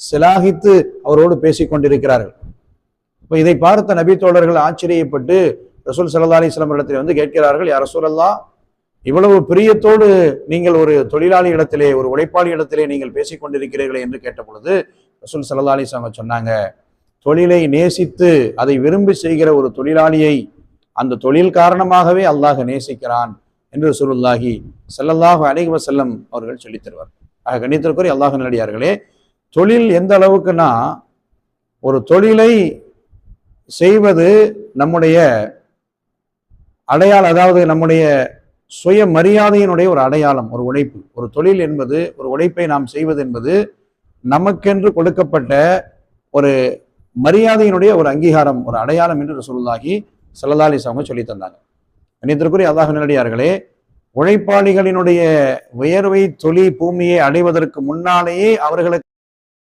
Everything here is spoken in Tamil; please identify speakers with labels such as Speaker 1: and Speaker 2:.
Speaker 1: சிலாகித்து அவரோடு பேசிக் கொண்டிருக்கிறார்கள். இப்போ இதை பார்த்த நபி தோழர்கள் ஆச்சரியப்பட்டு ரசூல் ஸல்லல்லாஹு அலைஹி வஸல்லம் இடத்திலே வந்து கேட்கிறார்கள், யா ரசூலல்லாஹ், இவ்வளவு பிரியத்தோடு நீங்கள் ஒரு தொழிலாளி இடத்திலே, ஒரு உழைப்பாளி இடத்திலே நீங்கள் பேசிக் கொண்டிருக்கிறீர்களே என்று கேட்ட பொழுது ரசூல் ஸல்லல்லாஹு அலைஹி வஸல்லம் சொன்னாங்க, தொழிலை நேசித்து அதை விரும்பி செய்கிற ஒரு தொழிலாளியை அந்த தொழில் காரணமாகவே அல்லாஹ் நேசிக்கிறான் என்று ரசூலுல்லாஹி ஸல்லல்லாஹு அலைஹி வஸல்லம் அவர்கள் சொல்லித் தருவார். கண்ணியத்திற்குரிய அல்லாஹ் நல்லடியார்களே, தொழில் எந்த அளவுக்குன்னா, ஒரு தொழிலை செய்வது நம்முடைய அடையாளம், அதாவது நம்முடைய சுய மரியாதையினுடைய ஒரு அடையாளம். ஒரு உழைப்பு, ஒரு தொழில் என்பது, ஒரு உழைப்பை நாம் செய்வது என்பது நமக்கென்று கொடுக்கப்பட்ட ஒரு மரியாதையினுடைய ஒரு அங்கீகாரம், ஒரு அடையாளம் என்று ரசூலுல்லாஹி ஸல்லல்லாஹு அலைஹி வஸல்லம் சொல்லி தந்தாங்க. கண்ணியத்திற்குரிய அல்லாஹ் நல்லடியார்களே, உழைப்பாளிகளினுடைய உயர்வை தொழில் பூமியை அடைவதற்கு முன்னாலேயே அவர்களுக்கு